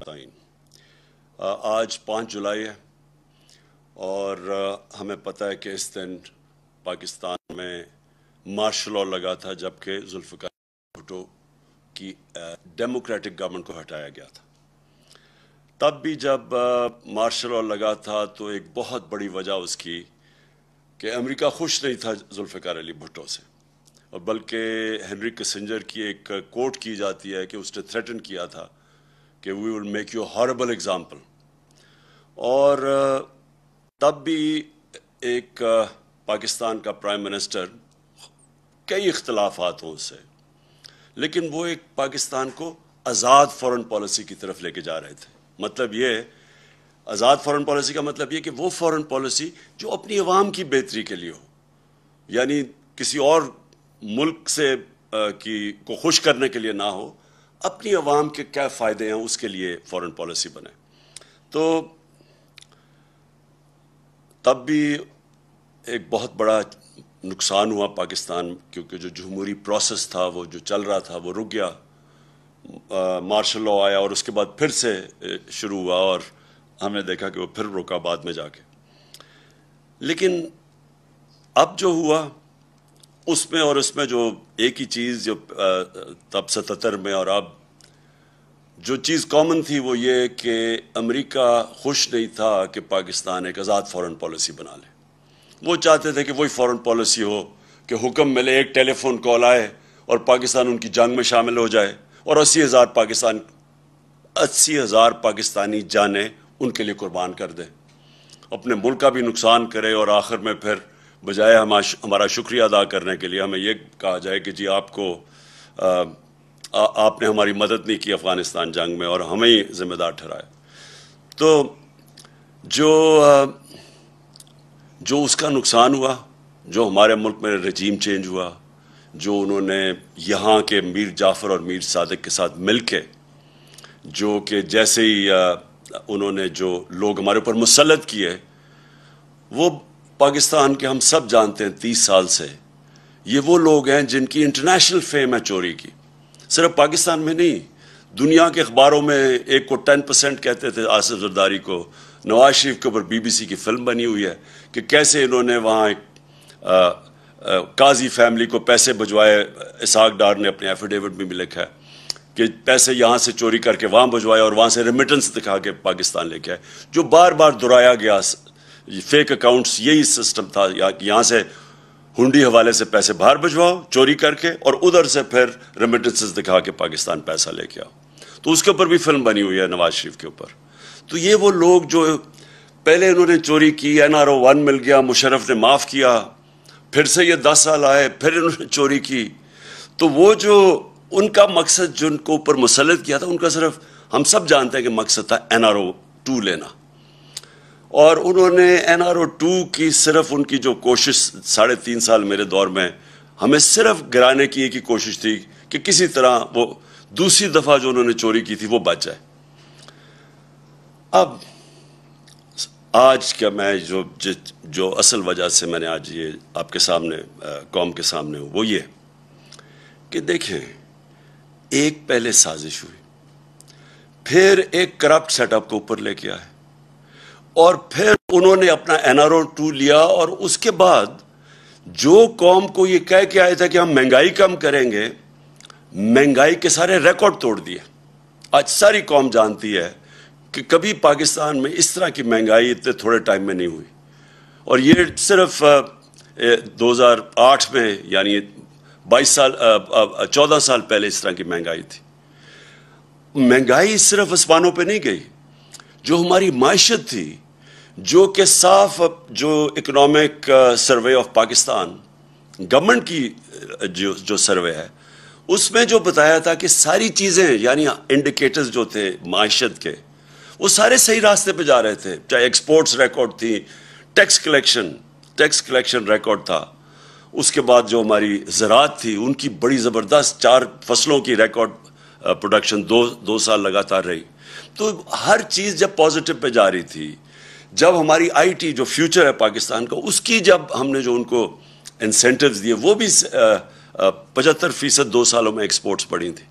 آج 5 جولائی ہے اور ہمیں پتہ ہے کہ اس دن پاکستان میں مارشل لاء لگا تھا جبکہ ذوالفقار بھٹو کی ڈیموکریٹک گورنمنٹ کو ہٹایا گیا تھا۔ تب بھی جب مارشل لاء لگا تھا تو ایک بہت بڑی وجہ اس کی کہ امریکہ خوش نہیں تھا ذوالفقار علی بھٹو سے، اور بلکہ ہنری کسنجر کی ایک کوٹ کی جاتی ہے کہ اس نے تھریٹن کیا تھا کہ we will make you horrible example. اور تب بھی ایک پاکستان کا پرائم منسٹر کئی اختلافات ہوں اس سے، لیکن وہ ایک پاکستان کو آزاد فورن پالیسی کی طرف لے کے جا رہے تھے۔ مطلب یہ آزاد فورن پالیسی کا مطلب یہ کہ وہ فورن پالیسی جو اپنی عوام کی بہتری کے لیے ہو، یعنی کسی اور ملک سے کو خوش کرنے کے لیے نہ ہو، اپنی عوام کے کیا فائدے ہیں اس کے لیے فورن پالیسی بنے۔ تو تب بھی ایک بہت بڑا نقصان ہوا پاکستان، کیونکہ جو جمہوری پروسیس تھا وہ جو چل رہا تھا وہ رک گیا۔ مارشل لاء آیا اور اس کے بعد پھر سے شروع ہوا اور ہم نے دیکھا کہ وہ پھر رکا بعد میں جا کے۔ لیکن اب جو ہوا اس میں جو ایک ہی چیز جو تب 77 میں اور اب جو چیز کامن تھی وہ یہ کہ امریکہ خوش نہیں تھا کہ پاکستان ایک آزاد فورن پالیسی بنا لے۔ وہ چاہتے تھے کہ وہی فورن پالیسی ہو کہ حکم ملے، ایک ٹیلی فون کال آئے اور پاکستان ان کی جنگ میں شامل ہو جائے اور 80,000 پاکستانی جانیں ان کے لیے قربان کر دے، اپنے ملک کا بھی نقصان کرے، اور آخر میں پھر بجائے ہمارا شکریہ ادا کرنے کے لیے ہمیں یہ کہا جائے کہ جی آپ نے ہماری مدد نہیں کی افغانستان جنگ میں اور ہمیں ہی ذمہ دار ٹھہرایا۔ تو جو اس کا نقصان ہوا، جو ہمارے ملک میں رجیم چینج ہوا، جو انہوں نے یہاں کے میر جعفر اور میر صادق کے ساتھ مل کے جو کہ جیسے ہی انہوں نے جو لوگ ہمارے اوپر مسلط کیے، وہ پاکستان کے ہم سب جانتے ہیں 30 سال سے یہ وہ لوگ ہیں جن کی انٹرنیشنل فیم ہے چوری کی، صرف پاکستان میں نہیں، دنیا کے اخباروں میں ایک کو 10% کہتے تھے آصف زرداری کو۔ نواز شریف کے اوپر BBC کی فلم بنی ہوئی ہے کہ کیسے انہوں نے وہاں ایک قاضی فیملی کو پیسے بھجوائے، اسحاق ڈار نے اپنے ایفیڈیوٹ میں بھی لکھا ہے کہ پیسے یہاں سے چوری کر کے وہاں بھجوائے اور وہاں سے ریمیٹنس دکھا کے پاکستان لے کے آئے، جو بار بار دہرایا گیا۔ فیک اکاؤنٹس یہی سسٹم تھا، یہاں سے ہنڈی حوالے سے پیسے باہر بھجواؤ چوری کر کے اور ادھر سے پھر ریمیٹنسز دکھا کے پاکستان پیسہ لے کے آؤ۔ تو اس کے اوپر بھی فلم بنی ہوئی ہے نواز شریف کے اوپر۔ تو یہ وہ لوگ جو پہلے انہوں نے چوری کی، NRO 1 مل گیا، مشرف نے معاف کیا، پھر سے یہ 10 سال آئے، پھر انہوں نے چوری کی۔ تو وہ جو ان کا مقصد جو ان کو اوپر مسلط کیا تھا، ان کا صرف ہم سب جانتے ہیں کہ مقصد تھا NRO 2 لینا، اور انہوں نے NRO 2 کی صرف ان کی جو کوشش 3.5 سال میرے دور میں ہمیں صرف گرانے کی ایک ہی کوشش تھی کہ کسی طرح وہ دوسری دفعہ جو انہوں نے چوری کی تھی وہ بچ جائے۔ اب آج کا میں جو اصل وجہ سے میں نے آج یہ آپ کے سامنے قوم کے سامنے ہوں وہ یہ کہ دیکھیں، ایک پہلے سازش ہوئی، پھر ایک کرپٹ سیٹ اپ کو اوپر لے کے آئے، اور پھر انہوں نے اپنا NRO 2 لیا، اور اس کے بعد جو قوم کو یہ کہہ کے آئے تھے کہ ہم مہنگائی کم کریں گے، مہنگائی کے سارے ریکارڈ توڑ دیے۔ آج ساری قوم جانتی ہے کہ کبھی پاکستان میں اس طرح کی مہنگائی اتنے تھوڑے ٹائم میں نہیں ہوئی، اور یہ صرف 2008 میں یعنی 14 سال پہلے اس طرح کی مہنگائی تھی۔ مہنگائی صرف آسمانوں پہ نہیں گئی، جو ہماری معیشت تھی، جو کہ صاف جو economic survey of Pakistan government کی جو سروے ہے اس میں جو بتایا تھا کہ ساری چیزیں یعنی انڈیکیٹرز جو تھے معیشت کے وہ سارے صحیح راستے پہ جا رہے تھے، چاہے ایکسپورٹس ریکارڈ تھی، ٹیکس کلیکشن ریکارڈ تھا، اس کے بعد جو ہماری زراعت تھی ان کی بڑی زبردست 4 فصلوں کی ریکارڈ پروڈکشن 2 سال لگاتار رہی۔ تو ہر چیز جب پازیٹیو پہ جا رہی تھی، جب ہماری IT جو فیوچر ہے پاکستان کا، اس کی جب ہم نے جو ان کو انسینٹیوز دیے وہ بھی 75% 2 سالوں میں ایکسپورٹس بڑھی تھی۔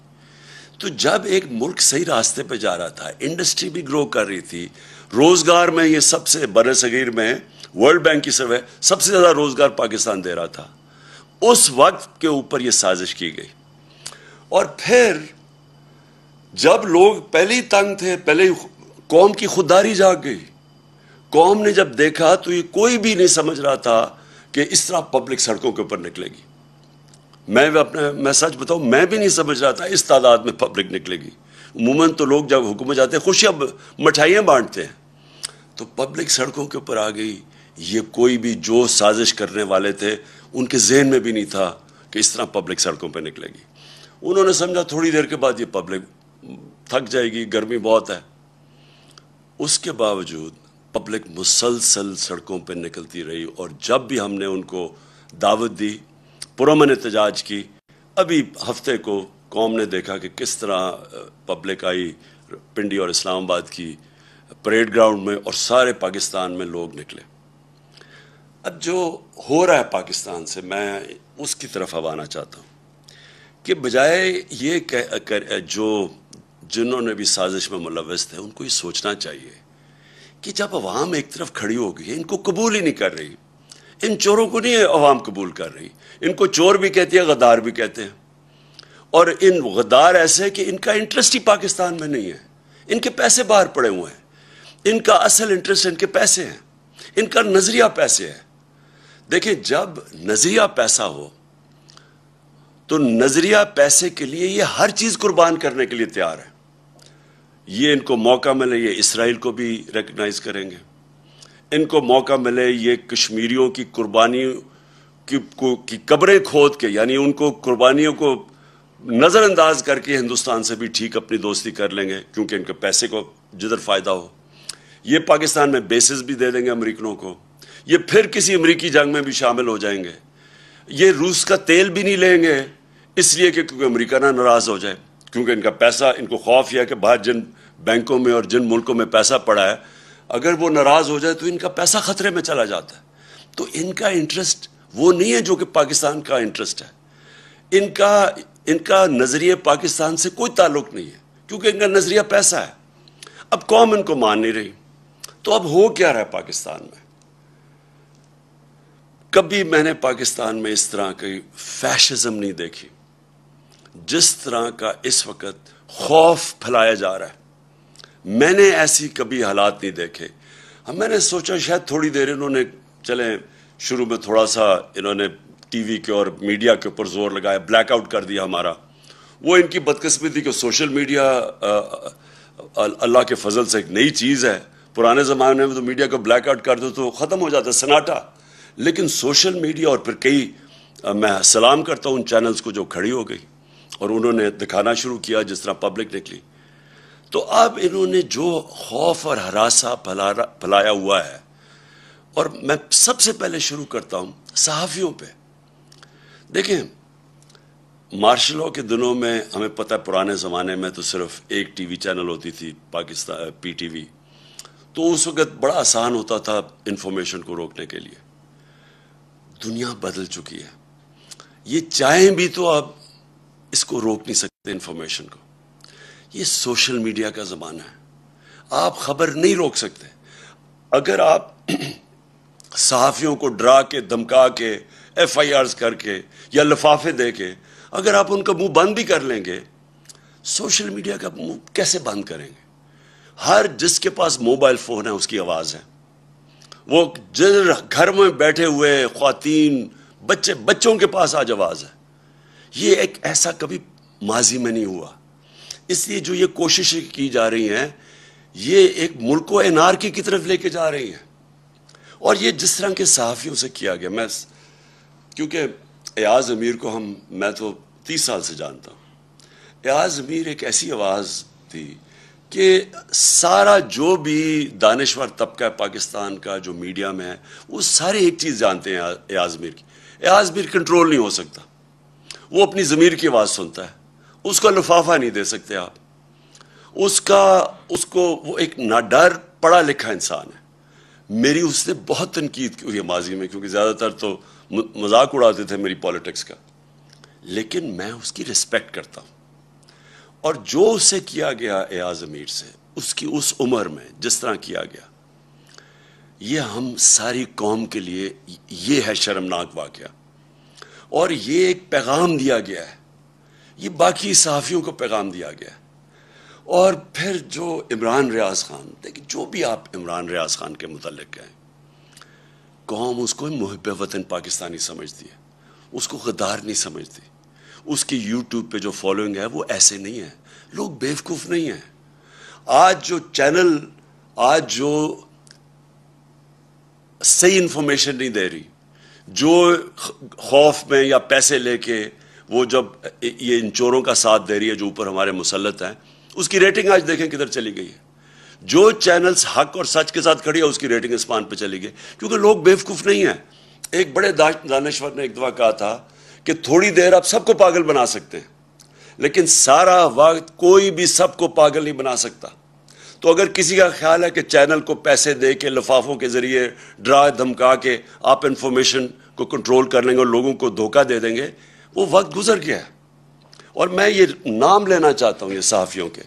تو جب ایک ملک صحیح راستے پہ جا رہا تھا, انڈسٹری بھی گرو کر رہی تھی, روزگار میں یہ سب سے بر صغیر میں ورلڈ بینک کی سروے سب سے زیادہ روزگار پاکستان دے رہا تھا, اس وقت کے اوپر یہ سازش کی گئی. اور پھر جب لوگ پہلے ہی تنگ تھے, پہلے قوم کی خودداری جاگ گئی. قوم نے جب دیکھا تو یہ کوئی بھی نہیں سمجھ رہا تھا کہ اس طرح پبلک سڑکوں کے اوپر نکلے گی. میں سچ بتاؤں, میں بھی نہیں سمجھ رہا تھا اس تعداد میں پبلک نکلے گی. عموماً تو لوگ جب حکومت جاتے ہیں خوشیاں مٹھائیاں بانٹتے ہیں, تو پبلک سڑکوں کے اوپر آ گئی. یہ کوئی بھی جو سازش کرنے والے تھے ان کے ذہن میں بھی نہیں تھا کہ اس طرح پبلک سڑکوں پہ نکلے گی. انہوں نے سمجھا تھوڑی دیر کے بعد یہ پبلک تھک جائے گی, گرمی بہت ہے. اس کے باوجود پبلک مسلسل سڑکوں پہ نکلتی رہی, اور جب بھی ہم نے ان کو دعوت دی, پرامن احتجاج کی, ابھی ہفتے کو قوم نے دیکھا کہ کس طرح پبلک آئی پنڈی اور اسلام آباد کی پریڈ گراؤنڈ میں, اور سارے پاکستان میں لوگ نکلے. اب جو ہو رہا ہے پاکستان سے, میں اس کی طرف اب آنا چاہتا ہوں کہ بجائے یہ جو جنہوں نے بھی سازش میں ملوث تھے ان کو یہ سوچنا چاہیے کہ جب عوام ایک طرف کھڑی ہو گئی ہے, ان کو قبول ہی نہیں کر رہی, ان چوروں کو نہیں عوام قبول کر رہی, ان کو چور بھی کہتی ہے, غدار بھی کہتے ہیں, اور ان غدار ایسے کہ ان کا انٹرسٹ ہی پاکستان میں نہیں ہے, ان کے پیسے باہر پڑے ہوئے ہیں, ان کا اصل انٹرسٹ ان کے پیسے ہیں, ان کا نظریہ پیسے ہے. دیکھیں, جب نظریہ پیسہ ہو تو نظریہ پیسے کے لیے یہ ہر چیز قربان کرنے کے لیے تیار ہے. یہ ان کو موقع ملے یہ اسرائیل کو بھی ریکگنائز کریں گے, ان کو موقع ملے یہ کشمیریوں کی قربانیوں کی قبریں کھود کے, یعنی ان کو قربانیوں کو نظر انداز کر کے ہندوستان سے بھی ٹھیک اپنی دوستی کر لیں گے, کیونکہ ان کے پیسے کو جدھر فائدہ ہو. یہ پاکستان میں بیسز بھی دے دیں گے امریکنوں کو, یہ پھر کسی امریکی جنگ میں بھی شامل ہو جائیں گے. یہ روس کا تیل بھی نہیں لیں گے اس لیے کہ کیونکہ امریکہ نہ ناراض ہو جائے, کیونکہ ان کا پیسہ, ان کو خوف یہ ہے کہ باہر جن بینکوں میں اور جن ملکوں میں پیسہ پڑا ہے, اگر وہ ناراض ہو جائے تو ان کا پیسہ خطرے میں چلا جاتا ہے. تو ان کا انٹرسٹ وہ نہیں ہے جو کہ پاکستان کا انٹرسٹ ہے. ان کا نظریہ پاکستان سے کوئی تعلق نہیں ہے, کیونکہ ان کا نظریہ پیسہ ہے. اب قوم ان کو مان نہیں رہی, تو اب ہو کیا رہا ہے پاکستان میں؟ کبھی میں نے پاکستان میں اس طرح کی فیشزم نہیں دیکھی جس طرح کا اس وقت خوف پھیلایا جا رہا ہے. میں نے ایسی کبھی حالات نہیں دیکھے. میں نے سوچا شاید تھوڑی دیر انہوں نے, چلیں شروع میں تھوڑا سا انہوں نے ٹی وی کے اور میڈیا کے اوپر زور لگایا, بلیک آؤٹ کر دیا ہمارا. وہ ان کی بدقسمتی کہ سوشل میڈیا اللہ کے فضل سے ایک نئی چیز ہے. پرانے زمانے میں تو میڈیا کو بلیک آؤٹ کر دو تو ختم ہو جاتا سناٹا, لیکن سوشل میڈیا اور پھر کئی, میں سلام کرتا ہوں ان چینلز کو جو کھڑی ہو گئی اور انہوں نے دکھانا شروع کیا جس طرح پبلک نکلی. تو اب انہوں نے جو خوف اور ہراساں پھیلایا ہوا ہے, اور میں سب سے پہلے شروع کرتا ہوں صحافیوں پہ. دیکھیں, مارشل لاء کے دنوں میں ہمیں پتہ ہے پرانے زمانے میں تو صرف ایک ٹی وی چینل ہوتی تھی, پاکستان پی ٹی وی, تو اس وقت بڑا آسان ہوتا تھا انفارمیشن کو روکنے کے لیے. دنیا بدل چکی ہے, یہ چاہیں بھی تو اب اس کو روک نہیں سکتے انفارمیشن کو. یہ سوشل میڈیا کا زمانہ ہے, آپ خبر نہیں روک سکتے. اگر آپ صحافیوں کو ڈرا کے, دھمکا کے, ایف آئی آرز کر کے یا لفافے دے کے اگر آپ ان کا منہ بند بھی کر لیں گے, سوشل میڈیا کا منہ کیسے بند کریں گے؟ ہر جس کے پاس موبائل فون ہے اس کی آواز ہے. وہ گھر میں بیٹھے ہوئے خواتین, بچوں کے پاس آج آواز ہے. یہ ایک ایسا کبھی ماضی میں نہیں ہوا. اس لیے جو یہ کوششیں کی جا رہی ہیں, یہ ایک ملک کو انارکی کی طرف لے کے جا رہی ہیں. اور یہ جس طرح کے صحافیوں سے کیا گیا, میں کیونکہ ایاز امیر کو میں تو 30 سال سے جانتا ہوں. ایاز امیر ایک ایسی آواز تھی کہ سارا جو بھی دانشور طبقہ پاکستان کا جو میڈیا میں ہے وہ سارے ایک چیز جانتے ہیں ایاز امیر کی. ایاز امیر کنٹرول نہیں ہو سکتا, وہ اپنی ضمیر کی آواز سنتا ہے, اس کا لفافہ نہیں دے سکتے آپ. وہ ایک ناڈر پڑھا لکھا انسان ہے. میری اس نے بہت تنقید کی ہوئی ہے ماضی میں, کیونکہ زیادہ تر تو مذاق اڑاتے تھے میری پالیٹکس کا, لیکن میں اس کی رسپیکٹ کرتا ہوں. اور جو اسے کیا گیا ایاز امیر سے اس کی اس عمر میں جس طرح کیا گیا، یہ ہم ساری قوم کے لیے یہ ہے شرمناک واقعہ. اور یہ ایک پیغام دیا گیا ہے، یہ باقی صحافیوں کو پیغام دیا گیا ہے. اور پھر جو عمران ریاض خان، دیکھیں جو بھی آپ عمران ریاض خان کے متعلق کہیں، قوم اس کو محب وطن پاکستانی سمجھتی ہے، اس کو غدار نہیں سمجھتی. اس کی یوٹیوب پہ جو فالوئنگ ہے وہ ایسے نہیں ہے. لوگ بیوقوف نہیں ہیں. آج جو چینل آج جو صحیح انفارمیشن نہیں دے رہی، جو خوف میں یا پیسے لے کے وہ جب یہ ان چوروں کا ساتھ دے رہی ہے جو اوپر ہمارے مسلط ہیں، اس کی ریٹنگ آج دیکھیں کدھر چلی گئی ہے. جو چینلز حق اور سچ کے ساتھ کھڑی ہے اس کی ریٹنگ اسمان پہ چلی گئی، کیونکہ لوگ بیوقوف نہیں ہیں. ایک بڑے دانشور نے ایک دفعہ کہا تھا کہ تھوڑی دیر آپ سب کو پاگل بنا سکتے ہیں، لیکن سارا وقت کوئی بھی سب کو پاگل نہیں بنا سکتا. تو اگر کسی کا خیال ہے کہ چینل کو پیسے دے کے لفافوں کے ذریعے ڈرا دھمکا کے آپ انفارمیشن کو کنٹرول کر لیں گے اور لوگوں کو دھوکہ دے دیں گے، وہ وقت گزر گیا ہے. اور میں یہ نام لینا چاہتا ہوں یہ صحافیوں کے،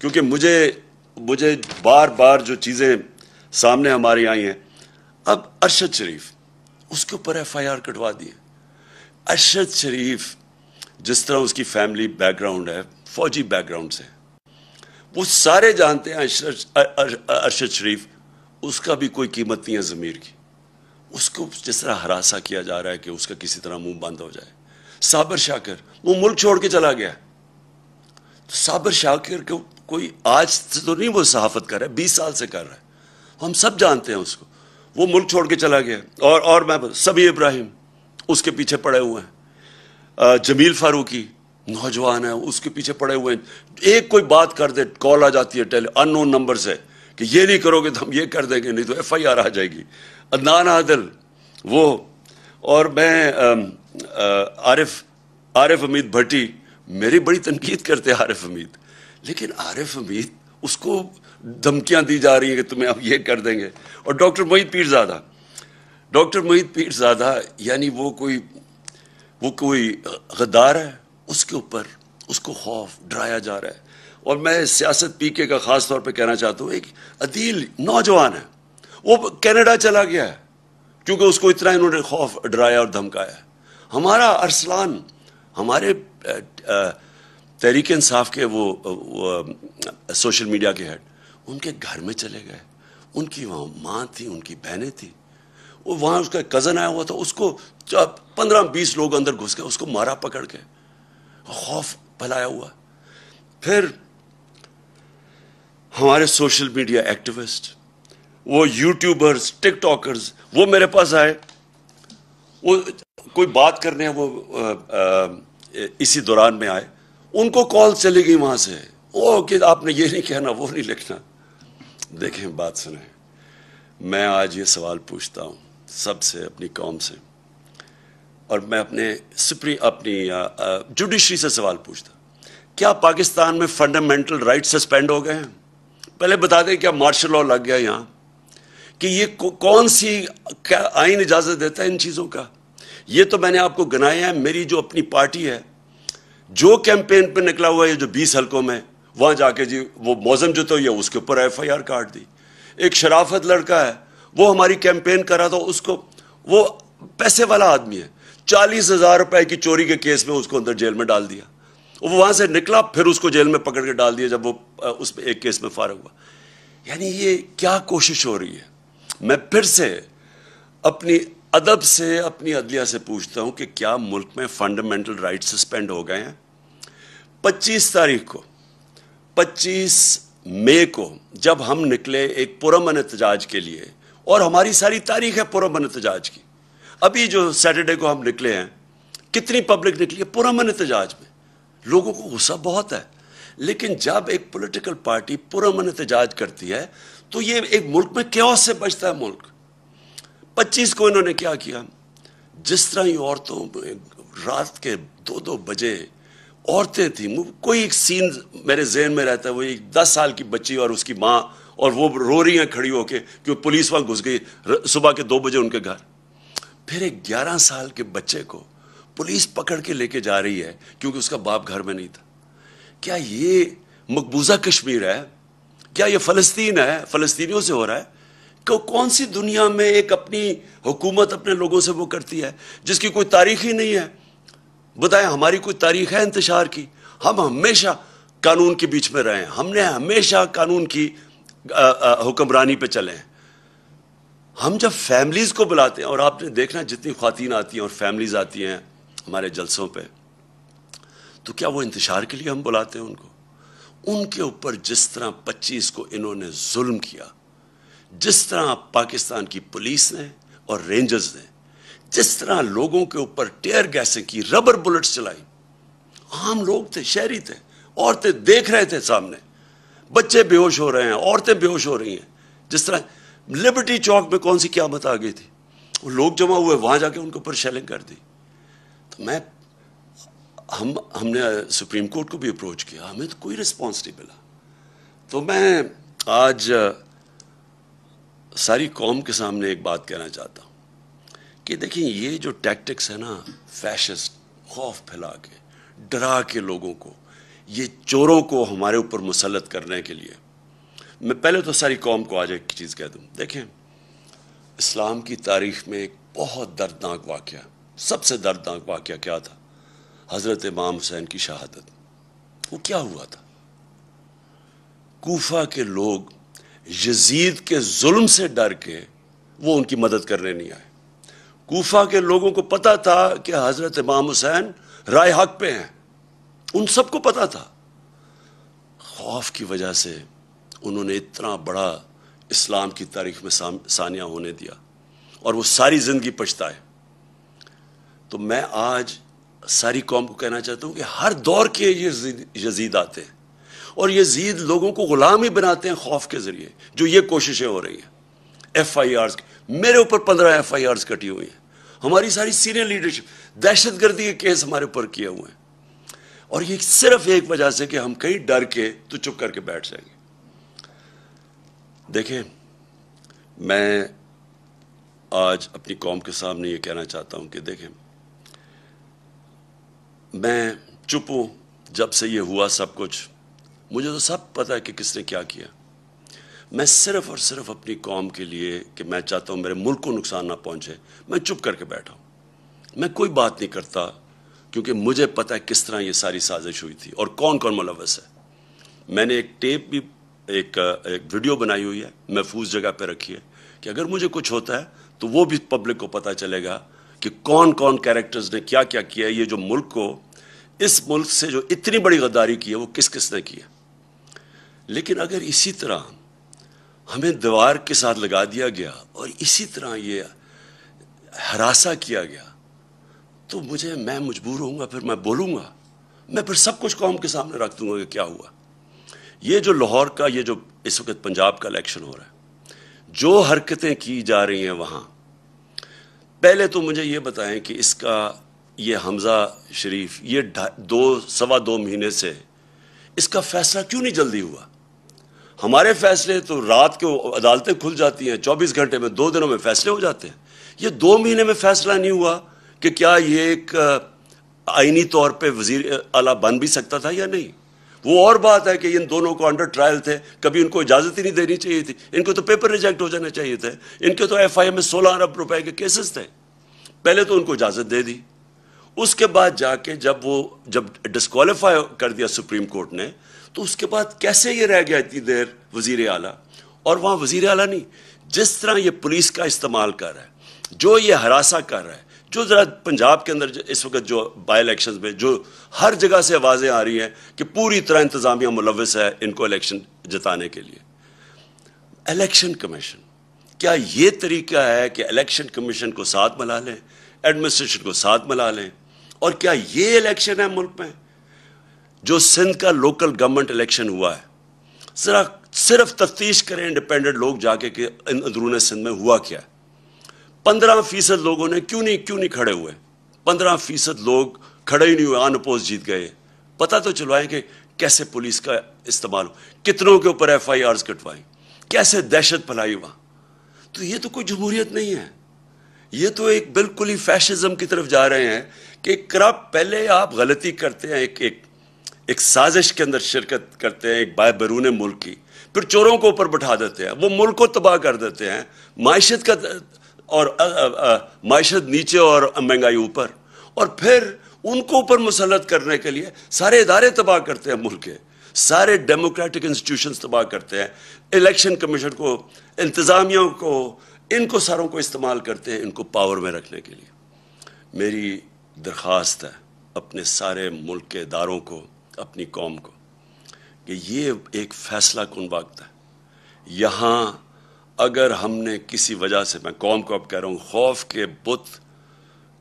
کیونکہ مجھے بار بار جو چیزیں سامنے ہماری آئی ہیں. اب ارشد شریف، اس کے اوپر ایف آئی آر کٹوا دی ہے. ارشد شریف جس طرح اس کی فیملی بیک گراؤنڈ ہے، فوجی بیک گراؤنڈ سے، وہ سارے جانتے ہیں ارشد شریف اس کا بھی کوئی قیمت نہیں ہے ضمیر کی. اس کو جس طرح ہراساں کیا جا رہا ہے کہ اس کا کسی طرح منہ بند ہو جائے. صابر شاکر وہ ملک چھوڑ کے چلا گیا. صابر شاکر کو کوئی آج سے تو نہیں وہ صحافت کر رہا ہے، 20 سال سے کر رہا ہے، ہم سب جانتے ہیں اس کو. وہ ملک چھوڑ کے چلا گیا. اور میں سمیع ابراہیم اس کے پیچھے پڑے ہوئے ہیں. جمیل فاروقی نوجوان ہے، اس کے پیچھے پڑے ہوئے ہیں. ایک کوئی بات کر دے، کال آ جاتی ہے ان نون نمبر سے کہ یہ نہیں کرو گے تو ہم یہ کر دیں گے، نہیں تو ایف آئی آر آ جائے گی. عدنان عادل وہ، اور میں عارف حمید بھٹی، میری بڑی تنقید کرتے عارف حمید، لیکن عارف حمید اس کو دھمکیاں دی جا رہی ہیں کہ تمہیں ہم یہ کر دیں گے. اور ڈاکٹر محیط پیر زادہ یعنی وہ کوئی غدار ہے، اس کے اوپر اس کو خوف ڈرایا جا رہا ہے. اور میں سیاست پی کے کا خاص طور پہ کہنا چاہتا ہوں، ایک عدیل نوجوان ہے، وہ کینیڈا چلا گیا ہے کیونکہ اس کو اتنا انہوں نے خوف ڈرایا اور دھمکایا. ہمارا ارسلان، ہمارے تحریک انصاف کے وہ سوشل میڈیا کے ہیڈ، ان کے گھر میں چلے گئے. ان کی وہاں ماں تھی، ان کی بہنیں تھیں، وہ وہاں اس کا کزن آیا ہوا تھا، اس کو 15-20 لوگ اندر گھس گئے، اس کو مارا پکڑ کے، خوف پھیلایا ہوا. پھر ہمارے سوشل میڈیا ایکٹیوسٹ، وہ یوٹیوبرز، ٹک ٹاکرز، وہ میرے پاس آئے، وہ کوئی بات کرنے ہیں، وہ اسی دوران میں آئے، ان کو کال چلی گئی وہاں سے، وہ کہ آپ نے یہ نہیں کہنا، وہ نہیں لکھنا. دیکھیں بات سنیں، میں آج یہ سوال پوچھتا ہوں سب سے، اپنی قوم سے، اور میں اپنی جوڈیشری سے سوال پوچھتا ہوں، کیا پاکستان میں فنڈامنٹل رائٹ سسپینڈ ہو گئے ہیں؟ پہلے بتا دیں کیا مارشل لاء لگ گیا یہاں؟ کہ یہ کون سی کیا آئین اجازت دیتا ہے ان چیزوں کا؟ یہ تو میں نے آپ کو گنایا ہے. میری جو اپنی پارٹی ہے، جو کیمپین پہ نکلا ہوا ہے، جو 20 حلقوں میں، وہاں جا کے جی وہ موزم جو تو یہ اس کے اوپر ایف آئی آر کاٹ دی. ایک شرافت لڑکا ہے، وہ ہماری کیمپین کر رہا تھا، اس کو، وہ پیسے والا آدمی ہے، 40,000 روپے کی چوری کے کیس میں اس کو اندر جیل میں ڈال دیا. وہ وہاں سے نکلا، پھر اس کو جیل میں پکڑ کے ڈال دیا جب وہ اس پہ ایک کیس میں فارغ ہوا. یعنی یہ کیا کوشش ہو رہی ہے؟ میں پھر سے اپنی ادب سے، اپنی عدلیہ سے پوچھتا ہوں کہ کیا ملک میں فنڈامنٹل رائٹ سسپینڈ ہو گئے ہیں؟ 25 مئی کو جب ہم نکلے ایک پرامن احتجاج کے لیے، اور ہماری ساری تاریخ ہے پرامن احتجاج کی. ابھی جو سیٹرڈے کو ہم نکلے ہیں، کتنی پبلک نکلی ہے پرامن احتجاج میں؟ لوگوں کو غصہ بہت ہے، لیکن جب ایک پولیٹیکل پارٹی پرامن احتجاج کرتی ہے تو یہ ایک ملک میں کیوس سے بچتا ہے ملک. 25 کو انہوں نے کیا کیا؟ جس طرح یہ عورتوں رات کے 2 بجے عورتیں تھیں، کوئی ایک سین میرے ذہن میں رہتا ہے، وہ ایک 10 سال کی بچی اور اس کی ماں، اور وہ رو رہی ہیں کھڑی ہو کے کہ پولیس وہاں گھس گئی صبح کے 2 بجے ان کے گھر. پھر ایک 11 سال کے بچے کو پولیس پکڑ کے لے کے جا رہی ہے کیونکہ اس کا باپ گھر میں نہیں تھا. کیا یہ مقبوضہ کشمیر ہے؟ کیا یہ فلسطین ہے؟ فلسطینیوں سے ہو رہا ہے؟ کون سی دنیا میں ایک اپنی حکومت اپنے لوگوں سے وہ کرتی ہے جس کی کوئی تاریخ ہی نہیں ہے؟ بتائیں، ہماری کوئی تاریخ ہے انتشار کی؟ ہم ہمیشہ قانون کے بیچ میں رہے ہیں، ہم نے ہمیشہ قانون کی حکمرانی پہ چلے ہیں۔ ہم جب فیملیز کو بلاتے ہیں، اور آپ نے دیکھنا جتنی خواتین آتی ہیں اور فیملیز آتی ہیں ہمارے جلسوں پہ، تو کیا وہ انتشار کے لیے ہم بلاتے ہیں ان کو؟ ان کے اوپر جس طرح 25 کو انہوں نے ظلم کیا، جس طرح پاکستان کی پولیس نے اور رینجرز نے جس طرح لوگوں کے اوپر ٹیئر گیسیں کی، ربر بلٹس چلائی، عام لوگ تھے، شہری تھے، عورتیں دیکھ رہے تھے سامنے، بچے بے ہوش ہو رہے ہیں، عورتیں بے ہوش ہو رہی ہیں۔ جس طرح لبرٹی چوک میں کون سی قیامت آ گئی تھی، وہ لوگ جمع ہوئے، وہاں جا کے ان کے اوپر شیلنگ کر دی۔ تو ہم نے سپریم کورٹ کو بھی اپروچ کیا، ہمیں تو کوئی رسپانس نہیں ملا۔ تو میں آج ساری قوم کے سامنے ایک بات کہنا چاہتا ہوں کہ دیکھیں، یہ جو ٹیکٹکس ہے نا، فیشسٹ، خوف پھیلا کے، ڈرا کے لوگوں کو، یہ چوروں کو ہمارے اوپر مسلط کرنے کے لیے، میں پہلے تو ساری قوم کو آج ایک چیز کہہ دوں۔ دیکھیں، اسلام کی تاریخ میں ایک بہت دردناک واقعہ، سب سے دردناک واقعہ کیا تھا؟ حضرت امام حسین کی شہادت۔ وہ کیا ہوا تھا؟ کوفہ کے لوگ یزید کے ظلم سے ڈر کے وہ ان کی مدد کرنے نہیں آئے۔ کوفہ کے لوگوں کو پتا تھا کہ حضرت امام حسین رائے حق پہ ہیں، ان سب کو پتا تھا۔ خوف کی وجہ سے انہوں نے اتنا بڑا اسلام کی تاریخ میں ثانیہ ہونے دیا، اور وہ ساری زندگی پچھتائے۔ تو میں آج ساری قوم کو کہنا چاہتا ہوں کہ ہر دور کے یزید آتے ہیں، اور یزید لوگوں کو غلام ہی بناتے ہیں خوف کے ذریعے، جو یہ کوششیں ہو رہی ہیں۔ ایف آئی آرز، میرے اوپر 15 ایف آئی آرز کٹی ہوئی ہیں، ہماری ساری سینئر لیڈرشپ، دہشت گردی کے کیس ہمارے اوپر کیے ہوئے ہیں، اور یہ صرف ایک وجہ سے کہ ہم کہیں ڈر کے تو چپ کر کے بیٹھ جائیں گے۔ دیکھیں، میں آج اپنی قوم کے سامنے یہ کہنا چاہتا ہوں کہ دیکھیں، میں چپ ہوں جب سے یہ ہوا سب کچھ، مجھے تو سب پتہ ہے کہ کس نے کیا کیا۔ میں صرف اور صرف اپنی قوم کے لیے کہ میں چاہتا ہوں میرے ملک کو نقصان نہ پہنچے، میں چپ کر کے بیٹھا ہوں، میں کوئی بات نہیں کرتا، کیونکہ مجھے پتہ ہے کس طرح یہ ساری سازش ہوئی تھی اور کون کون ملوث ہے۔ میں نے ایک ٹیپ بھی، ایک ویڈیو بنائی ہوئی ہے، محفوظ جگہ پہ رکھی ہے، کہ اگر مجھے کچھ ہوتا ہے تو وہ بھی پبلک کو پتہ چلے گا کہ کون کون کیریکٹرز نے کیا کیا کیا ہے، یہ جو ملک کو، اس ملک سے جو اتنی بڑی غداری کی ہے وہ کس کس نے کی ہے۔ لیکن اگر اسی طرح ہمیں دیوار کے ساتھ لگا دیا گیا اور اسی طرح یہ ہراساں کیا گیا، تو میں مجبور ہوں گا، پھر میں بولوں گا، میں پھر سب کچھ قوم کے سامنے رکھ دوں گا کہ کیا ہوا۔ یہ جو لاہور کا، یہ جو اس وقت پنجاب کا الیکشن ہو رہا ہے، جو حرکتیں کی جا رہی ہیں وہاں، پہلے تو مجھے یہ بتائیں کہ اس کا یہ حمزہ شریف، یہ 2.25 مہینے سے اس کا فیصلہ کیوں نہیں جلدی ہوا؟ ہمارے فیصلے تو رات کو عدالتیں کھل جاتی ہیں، 24 گھنٹے میں، 2 دنوں میں فیصلے ہو جاتے ہیں۔ یہ 2 مہینے میں فیصلہ نہیں ہوا کہ کیا یہ ایک آئینی طور پہ وزیر اعلیٰ بن بھی سکتا تھا یا نہیں؟ وہ اور بات ہے کہ ان دونوں کو انڈر ٹرائل تھے، کبھی ان کو اجازت ہی نہیں دینی چاہیے تھی، ان کو تو پیپر ریجیکٹ ہو جانا چاہیے تھے، ان کے تو ایف آئی اے میں 16 ارب روپے کے کیسز تھے، پہلے تو ان کو اجازت دے دی۔ اس کے بعد جا کے جب ڈسکوالیفائی کر دیا سپریم کورٹ نے، تو اس کے بعد کیسے یہ رہ گیا اتنی دیر وزیر اعلیٰ؟ اور وہاں وزیر اعلیٰ نہیں، جس طرح یہ پولیس کا استعمال کر رہا ہے، جو یہ ہراساں کر رہا ہے، جو ذرا پنجاب کے اندر اس وقت جو بائی الیکشنز میں جو ہر جگہ سے آوازیں آ رہی ہیں کہ پوری طرح انتظامیہ ملوث ہے ان کو الیکشن جتانے کے لیے۔ الیکشن کمیشن، کیا یہ طریقہ ہے کہ الیکشن کمیشن کو ساتھ ملا لیں، ایڈمنسٹریشن کو ساتھ ملا لیں؟ اور کیا یہ الیکشن ہے ملک میں؟ جو سندھ کا لوکل گورنمنٹ الیکشن ہوا ہے، ذرا صرف تفتیش کریں انڈیپینڈنٹ لوگ جا کے کہ اندرون سندھ میں ہوا کیا ہے۔ 15% لوگوں نے کیوں نہیں کھڑے ہوئے؟ 15% لوگ کھڑے ہی نہیں ہوئے، آن اپوز جیت گئے۔ پتہ تو چلوائیں کہ کیسے پولیس کا استعمال ہو، کتنوں کے اوپر ایف آئی آرز کٹوائیں، کیسے دہشت پھیلائی وہاں۔ تو یہ تو کوئی جمہوریت نہیں ہے، یہ تو ایک بالکل ہی فیشزم کی طرف جا رہے ہیں کہ کرپٹ، پہلے آپ غلطی کرتے ہیں، ایک سازش کے اندر شرکت کرتے ہیں ایک بیرون ملک کی، پھر چوروں کو اوپر بٹھا دیتے ہیں، وہ ملک کو تباہ کر دیتے ہیں، معیشت کا اور معیشت نیچے اور مہنگائی اوپر، اور پھر ان کو اوپر مسلط کرنے کے لیے سارے ادارے تباہ کرتے ہیں، ملک کے سارے ڈیموکریٹک انسٹیٹیوشنز تباہ کرتے ہیں، الیکشن کمیشن کو، انتظامیہ کو، ان کو ساروں کو استعمال کرتے ہیں ان کو پاور میں رکھنے کے لیے۔ میری درخواست ہے اپنے سارے ملک کے اداروں کو، اپنی قوم کو، کہ یہ ایک فیصلہ کن وقت ہے۔ یہاں اگر ہم نے کسی وجہ سے، میں قوم کو اب کہہ رہا ہوں، خوف کے بت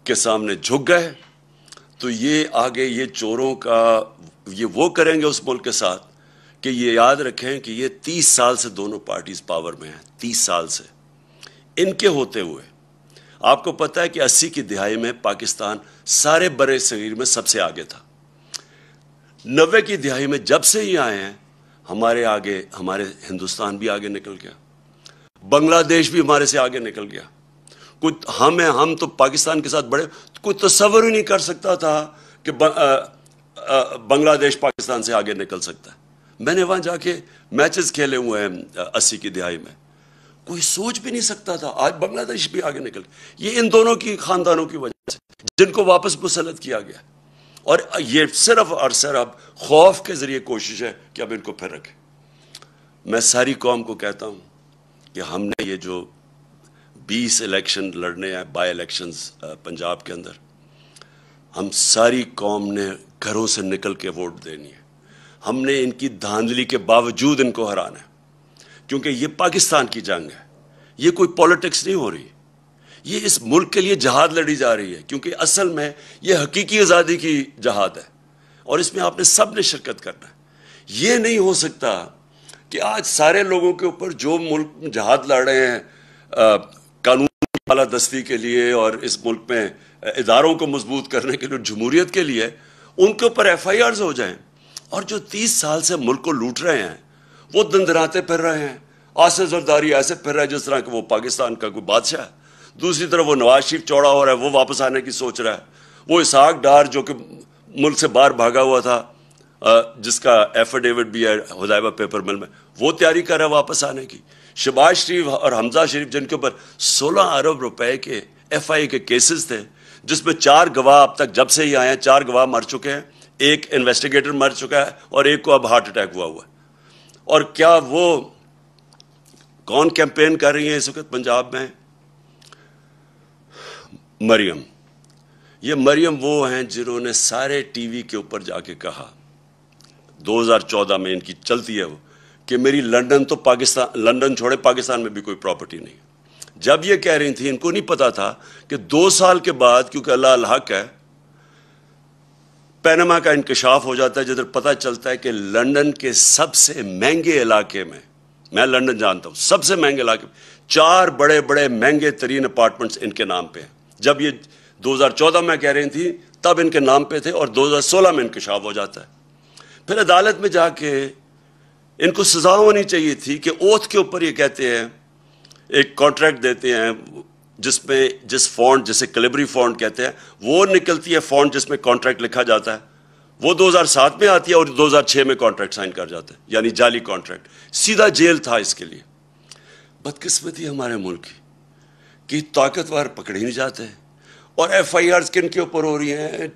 کے سامنے جھک گئے تو یہ آگے یہ چوروں کا یہ وہ کریں گے اس ملک کے ساتھ کہ یہ یاد رکھیں کہ یہ 30 سال سے دونوں پارٹیز پاور میں ہیں، 30 سال سے ان کے ہوتے ہوئے۔ آپ کو پتہ ہے کہ 80 کی دہائی میں پاکستان سارے برے صغیر میں سب سے آگے تھا، 90 کی دہائی میں جب سے یہ آئے ہیں ہمارے ہندوستان بھی آگے نکل گیا، بنگلہ دیش بھی ہمارے سے آگے نکل گیا۔ ہم تو پاکستان کے ساتھ بڑے، کوئی تصور ہی نہیں کر سکتا تھا کہ بنگلہ دیش پاکستان سے آگے نکل سکتا ہے۔ میں نے وہاں جا کے میچز کھیلے ہوئے ہیں 80 کی دہائی میں، کوئی سوچ بھی نہیں سکتا تھا، آج بنگلہ دیش بھی آگے نکل گیا۔ یہ ان دونوں کی خاندانوں کی وجہ سے جن کو واپس مسلط کیا گیا، اور یہ صرف اور صرف خوف کے ذریعے کوشش ہے کہ اب ان کو پھر رکھیں۔ میں ساری قوم کو کہتا ہوں کہ ہم نے یہ جو 20 الیکشن لڑنے ہیں، بائی الیکشنز پنجاب کے اندر، ہم ساری قوم نے گھروں سے نکل کے ووٹ دینی ہے۔ ہم نے ان کی دھاندلی کے باوجود ان کو ہرانا ہے، کیونکہ یہ پاکستان کی جنگ ہے، یہ کوئی پولیٹکس نہیں ہو رہی، یہ اس ملک کے لیے جہاد لڑی جا رہی ہے، کیونکہ اصل میں یہ حقیقی آزادی کی جہاد ہے، اور اس میں آپ نے سب نے شرکت کرنا ہے۔ یہ نہیں ہو سکتا کہ آج سارے لوگوں کے اوپر جو ملک جہاد لڑ رہے ہیں قانون کی بالادستی کے لیے اور اس ملک میں اداروں کو مضبوط کرنے کے لیے، جمہوریت کے لیے، ان کے اوپر ایف آئی آرز ہو جائیں، اور جو 30 سال سے ملک کو لوٹ رہے ہیں وہ دندراتے پھر رہے ہیں، آصف زرداری ایسے پھر رہا ہے جس طرح کہ وہ پاکستان کا کوئی بادشاہ ہے، دوسری طرف وہ نواز شریف چوڑا ہو رہا ہے، وہ واپس آنے کی سوچ رہا ہے، وہ اسحاق ڈار جو کہ ملک سے باہر بھاگا ہوا تھا، جس کا ایفیڈیوٹ بھی ہے حدیبہ پیپر مل میں، وہ تیاری کر رہا ہے واپس آنے کی، شہباز شریف اور حمزہ شریف جن کے اوپر 16 ارب روپے کے ایف آئی کے کیسز تھے، جس میں 4 گواہ اب تک جب سے ہی آئے ہیں 4 گواہ مر چکے ہیں، ایک انویسٹیگیٹر مر چکا ہے اور ایک کو اب ہارٹ اٹیک ہوا ہے۔ اور کیا وہ کون کیمپین کر رہی ہیں اس وقت پنجاب میں؟ مریم، یہ مریم وہ ہیں جنہوں نے سارے ٹی وی کے اوپر جا کے کہا 2014 میں، ان کی چلتی ہے وہ، کہ میری لندن تو پاکستان، لندن چھوڑے پاکستان میں بھی کوئی پراپرٹی نہیں۔ جب یہ کہہ رہی تھی ان کو نہیں پتا تھا کہ 2 سال کے بعد، کیونکہ اللہ الحق ہے، پینما کا انکشاف ہو جاتا ہے، جدھر پتہ چلتا ہے کہ لندن کے سب سے مہنگے علاقے میں لندن جانتا ہوں، سب سے مہنگے علاقے میں 4 بڑے بڑے مہنگے ترین اپارٹمنٹس ان کے نام پہ ہیں۔ جب یہ 2014 میں کہہ رہی تھی تب ان کے نام پہ تھے، اور 2016 میں انکشاف ہو جاتا ہے۔ پھر عدالت میں جا کے ان کو سزا ہونی چاہیے تھی کہ اوتھ کے اوپر یہ کہتے ہیں، ایک کانٹریکٹ دیتے ہیں جس میں جس فونٹ، جسے کلیبری فونٹ کہتے ہیں، وہ نکلتی ہے فونٹ جس میں کانٹریکٹ لکھا جاتا ہے، وہ 2007 میں آتی ہے اور 2006 میں کانٹریکٹ سائن کر جاتے ہیں، یعنی جعلی کانٹریکٹ، سیدھا جیل تھا اس کے لیے۔ بدقسمتی ہمارے ملک کی کہ طاقتور پکڑے نہیں جاتے، اور ایف آئی آرز کن کے اوپر ہو رہی ہیں؟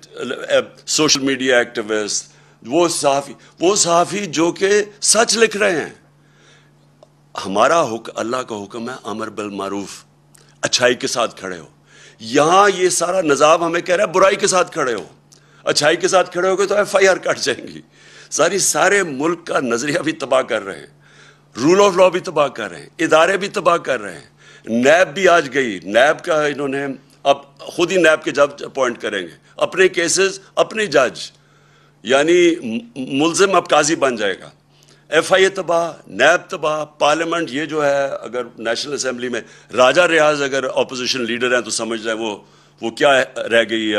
سوشل میڈیا ایکٹیوسٹ، وہ صحافی جو کہ سچ لکھ رہے ہیں۔ ہمارا اللہ کا حکم ہے امر بالمعروف، اچھائی کے ساتھ کھڑے ہو۔ یہاں یہ سارا نظام ہمیں کہہ رہا ہے برائی کے ساتھ کھڑے ہو، اچھائی کے ساتھ کھڑے ہو گے تو ایف آئی آر کٹ جائیں گی۔ سارے ملک کا نظریہ بھی تباہ کر رہے ہیں، رول آف لا بھی تباہ کر رہے ہیں، ادارے بھی تباہ کر رہے ہیں۔ نیب بھی آج گئی، نیب کا انہوں نے اب خود ہی نیب کے جج اپوائنٹ کریں گے، اپنے کیسز اپنے جج، یعنی ملزم اب قاضی بن جائے گا۔ ایف آئی اے تباہ، نیب تباہ، پارلیمنٹ یہ جو ہے، اگر نیشنل اسمبلی میں راجہ ریاض اگر اپوزیشن لیڈر ہیں تو سمجھ جائیں وہ کیا رہ گئی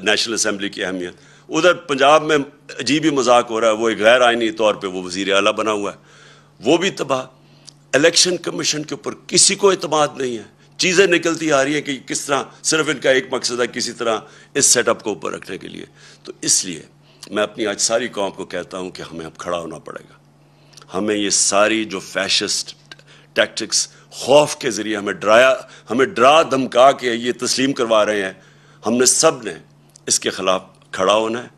نیشنل اسمبلی کی اہمیت۔ ادھر پنجاب میں عجیب ہی مذاق ہو رہا ہے، وہ ایک غیر آئینی طور پہ وہ وزیر اعلیٰ بنا ہوا ہے، وہ بھی تباہ۔ الیکشن کمیشن کے اوپر کسی کو اعتماد نہیں ہے، چیزیں نکلتی آ رہی ہیں کہ کس طرح، صرف ان کا ایک مقصد ہے کسی طرح اس سیٹ اپ کو اوپر رکھنے کے لیے۔ تو اس لیے میں اپنی آج ساری قوم کو کہتا ہوں کہ ہمیں اب کھڑا ہونا پڑے گا. ہمیں یہ ساری جو فیشسٹ ٹیکٹکس خوف کے ذریعے ہمیں ڈرا دھمکا کے یہ تسلیم کروا رہے ہیں، ہم نے سب نے اس کے خلاف کھڑا ہونا ہے.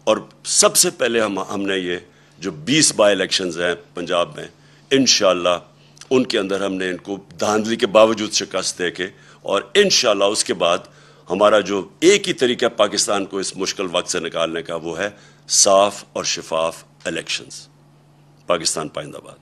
اور سب سے پہلے ہم نے یہ جو 20 بائی الیکشنز ہیں پنجاب میں، انشاءاللہ ان کے اندر ہم نے ان کو دھاندلی کے باوجود شکست دے کے، اور انشاءاللہ اس کے بعد ہمارا جو ایک ہی طریقہ پاکستان کو اس مشکل وقت سے نکالنے کا وہ ہے صاف اور شفاف الیکشنز. پاکستان پائندہ باد.